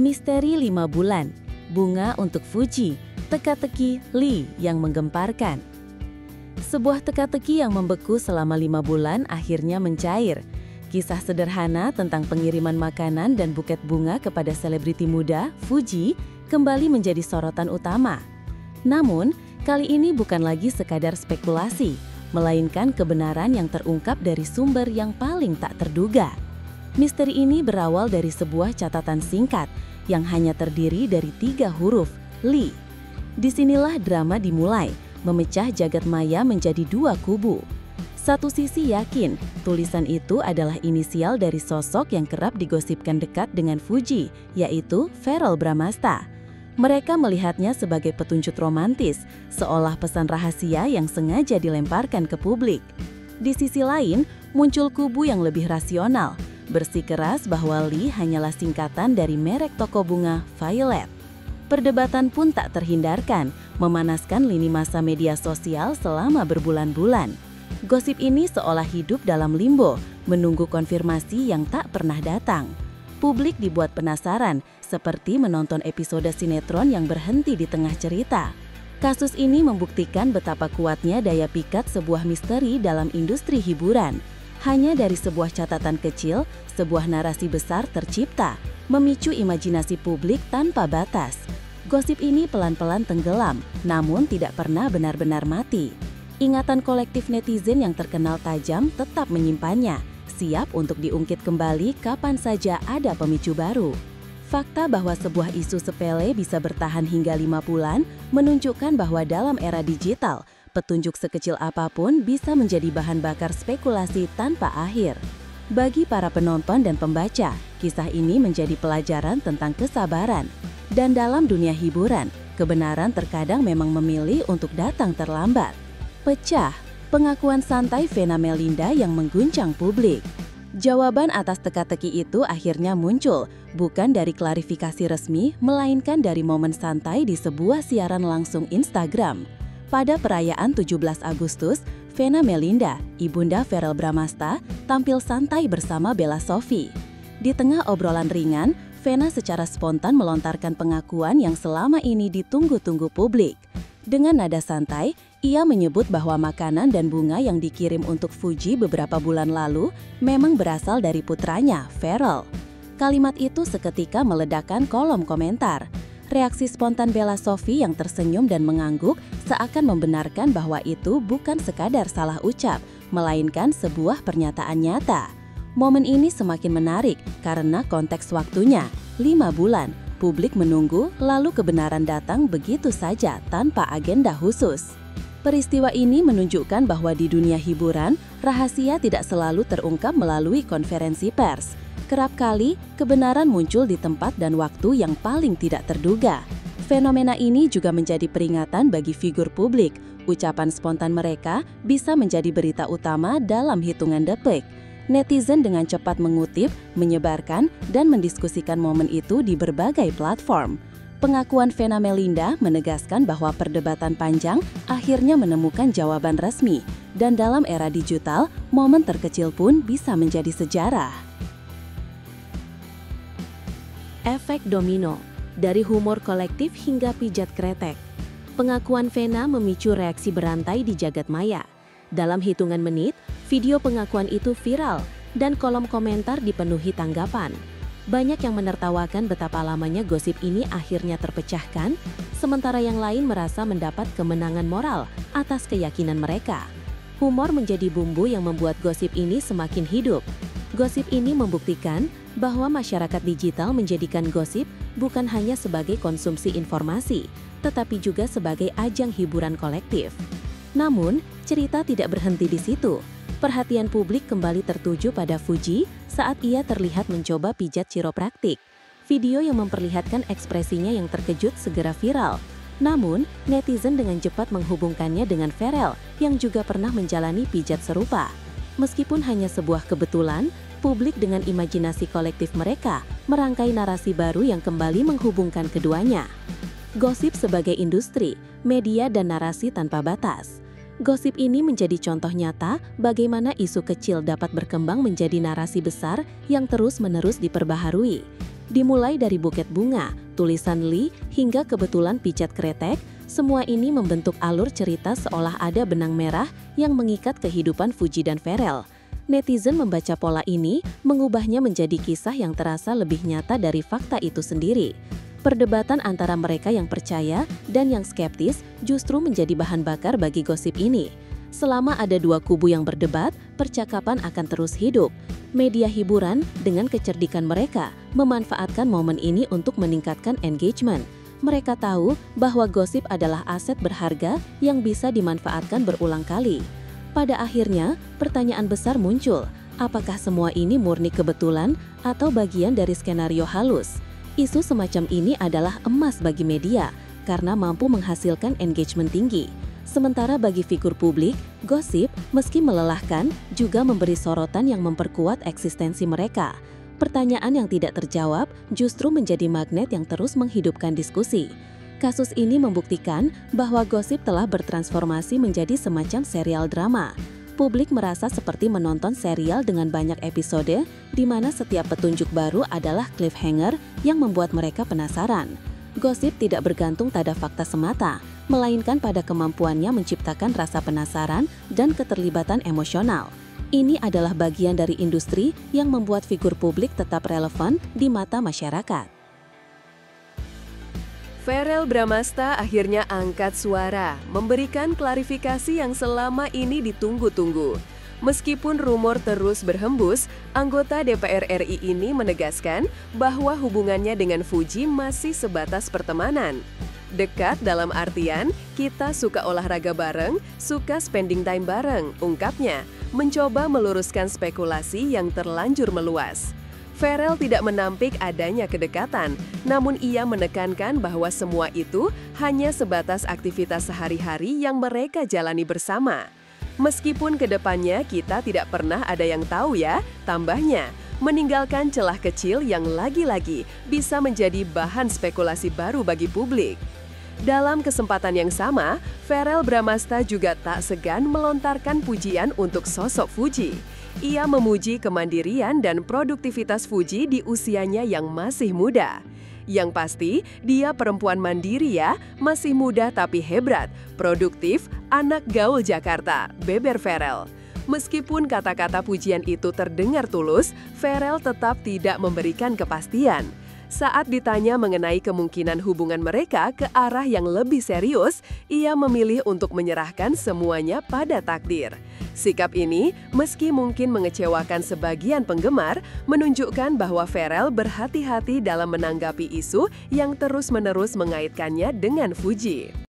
Misteri 5 bulan, bunga untuk Fuji, teka-teki Lee yang menggemparkan. Sebuah teka-teki yang membeku selama 5 bulan akhirnya mencair. Kisah sederhana tentang pengiriman makanan dan buket bunga kepada selebriti muda, Fuji, kembali menjadi sorotan utama. Namun, kali ini bukan lagi sekadar spekulasi, melainkan kebenaran yang terungkap dari sumber yang paling tak terduga. Misteri ini berawal dari sebuah catatan singkat yang hanya terdiri dari 3 huruf, Lee. Disinilah drama dimulai, memecah jagat maya menjadi 2 kubu. Satu sisi yakin, tulisan itu adalah inisial dari sosok yang kerap digosipkan dekat dengan Fuji, yaitu Verrell Bramasta. Mereka melihatnya sebagai petunjuk romantis, seolah pesan rahasia yang sengaja dilemparkan ke publik. Di sisi lain, muncul kubu yang lebih rasional, bersikeras bahwa Lee hanyalah singkatan dari merek toko bunga Violet. Perdebatan pun tak terhindarkan, memanaskan lini masa media sosial selama berbulan-bulan. Gosip ini seolah hidup dalam limbo, menunggu konfirmasi yang tak pernah datang. Publik dibuat penasaran, seperti menonton episode sinetron yang berhenti di tengah cerita. Kasus ini membuktikan betapa kuatnya daya pikat sebuah misteri dalam industri hiburan. Hanya dari sebuah catatan kecil, sebuah narasi besar tercipta, memicu imajinasi publik tanpa batas. Gosip ini pelan-pelan tenggelam, namun tidak pernah benar-benar mati. Ingatan kolektif netizen yang terkenal tajam tetap menyimpannya, siap untuk diungkit kembali kapan saja ada pemicu baru. Fakta bahwa sebuah isu sepele bisa bertahan hingga 5 bulan menunjukkan bahwa dalam era digital, petunjuk sekecil apapun bisa menjadi bahan bakar spekulasi tanpa akhir. Bagi para penonton dan pembaca, kisah ini menjadi pelajaran tentang kesabaran. Dan dalam dunia hiburan, kebenaran terkadang memang memilih untuk datang terlambat. Pecah, pengakuan santai Vena Melinda yang mengguncang publik. Jawaban atas teka-teki itu akhirnya muncul, bukan dari klarifikasi resmi, melainkan dari momen santai di sebuah siaran langsung Instagram. Pada perayaan 17 Agustus, Vena Melinda, ibunda Verrell Bramasta, tampil santai bersama Bella Sophie. Di tengah obrolan ringan, Vena secara spontan melontarkan pengakuan yang selama ini ditunggu-tunggu publik. Dengan nada santai, ia menyebut bahwa makanan dan bunga yang dikirim untuk Fuji beberapa bulan lalu memang berasal dari putranya, Verrell. Kalimat itu seketika meledakkan kolom komentar. Reaksi spontan Bella Sophie yang tersenyum dan mengangguk seakan membenarkan bahwa itu bukan sekadar salah ucap, melainkan sebuah pernyataan nyata. Momen ini semakin menarik karena konteks waktunya, 5 bulan. Publik menunggu, lalu kebenaran datang begitu saja tanpa agenda khusus. Peristiwa ini menunjukkan bahwa di dunia hiburan, rahasia tidak selalu terungkap melalui konferensi pers. Kerap kali, kebenaran muncul di tempat dan waktu yang paling tidak terduga. Fenomena ini juga menjadi peringatan bagi figur publik. Ucapan spontan mereka bisa menjadi berita utama dalam hitungan detik. Netizen dengan cepat mengutip, menyebarkan, dan mendiskusikan momen itu di berbagai platform. Pengakuan Vena Melinda menegaskan bahwa perdebatan panjang akhirnya menemukan jawaban resmi. Dan dalam era digital, momen terkecil pun bisa menjadi sejarah. Efek domino, dari humor kolektif hingga pijat kretek. Pengakuan Vena memicu reaksi berantai di jagat maya. Dalam hitungan menit, video pengakuan itu viral dan kolom komentar dipenuhi tanggapan. Banyak yang menertawakan betapa lamanya gosip ini akhirnya terpecahkan, sementara yang lain merasa mendapat kemenangan moral atas keyakinan mereka. Humor menjadi bumbu yang membuat gosip ini semakin hidup. Gosip ini membuktikan bahwa masyarakat digital menjadikan gosip bukan hanya sebagai konsumsi informasi, tetapi juga sebagai ajang hiburan kolektif. Namun, cerita tidak berhenti di situ. Perhatian publik kembali tertuju pada Fuji saat ia terlihat mencoba pijat chiropraktik. Video yang memperlihatkan ekspresinya yang terkejut segera viral. Namun, netizen dengan cepat menghubungkannya dengan Verrell yang juga pernah menjalani pijat serupa. Meskipun hanya sebuah kebetulan, publik dengan imajinasi kolektif mereka merangkai narasi baru yang kembali menghubungkan keduanya. Gosip sebagai industri, media dan narasi tanpa batas. Gosip ini menjadi contoh nyata bagaimana isu kecil dapat berkembang menjadi narasi besar yang terus-menerus diperbaharui. Dimulai dari buket bunga, tulisan Lee, hingga kebetulan pijat kretek, semua ini membentuk alur cerita seolah ada benang merah yang mengikat kehidupan Fuji dan Pharrell. Netizen membaca pola ini, mengubahnya menjadi kisah yang terasa lebih nyata dari fakta itu sendiri. Perdebatan antara mereka yang percaya dan yang skeptis justru menjadi bahan bakar bagi gosip ini. Selama ada dua kubu yang berdebat, percakapan akan terus hidup. Media hiburan dengan kecerdikan mereka memanfaatkan momen ini untuk meningkatkan engagement. Mereka tahu bahwa gosip adalah aset berharga yang bisa dimanfaatkan berulang kali. Pada akhirnya, pertanyaan besar muncul, apakah semua ini murni kebetulan atau bagian dari skenario halus? Isu semacam ini adalah emas bagi media karena mampu menghasilkan engagement tinggi. Sementara bagi figur publik, gosip, meski melelahkan, juga memberi sorotan yang memperkuat eksistensi mereka. Pertanyaan yang tidak terjawab justru menjadi magnet yang terus menghidupkan diskusi. Kasus ini membuktikan bahwa gosip telah bertransformasi menjadi semacam serial drama. Publik merasa seperti menonton serial dengan banyak episode, di mana setiap petunjuk baru adalah cliffhanger yang membuat mereka penasaran. Gosip tidak bergantung pada fakta semata, melainkan pada kemampuannya menciptakan rasa penasaran dan keterlibatan emosional. Ini adalah bagian dari industri yang membuat figur publik tetap relevan di mata masyarakat. Pharrell Bramastha akhirnya angkat suara, memberikan klarifikasi yang selama ini ditunggu-tunggu. Meskipun rumor terus berhembus, anggota DPR RI ini menegaskan bahwa hubungannya dengan Fuji masih sebatas pertemanan. Dekat dalam artian, kita suka olahraga bareng, suka spending time bareng, ungkapnya, mencoba meluruskan spekulasi yang terlanjur meluas. Pharrell tidak menampik adanya kedekatan, namun ia menekankan bahwa semua itu hanya sebatas aktivitas sehari-hari yang mereka jalani bersama. Meskipun kedepannya kita tidak pernah ada yang tahu ya, tambahnya, meninggalkan celah kecil yang lagi-lagi bisa menjadi bahan spekulasi baru bagi publik. Dalam kesempatan yang sama, Pharrell Bramastha juga tak segan melontarkan pujian untuk sosok Fuji. Ia memuji kemandirian dan produktivitas Fuji di usianya yang masih muda. Yang pasti, dia perempuan mandiri ya, masih muda tapi hebat, produktif, anak gaul Jakarta, beber Pharrell. Meskipun kata-kata pujian itu terdengar tulus, Pharrell tetap tidak memberikan kepastian. Saat ditanya mengenai kemungkinan hubungan mereka ke arah yang lebih serius, ia memilih untuk menyerahkan semuanya pada takdir. Sikap ini, meski mungkin mengecewakan sebagian penggemar, menunjukkan bahwa Pharrell berhati-hati dalam menanggapi isu yang terus-menerus mengaitkannya dengan Fuji.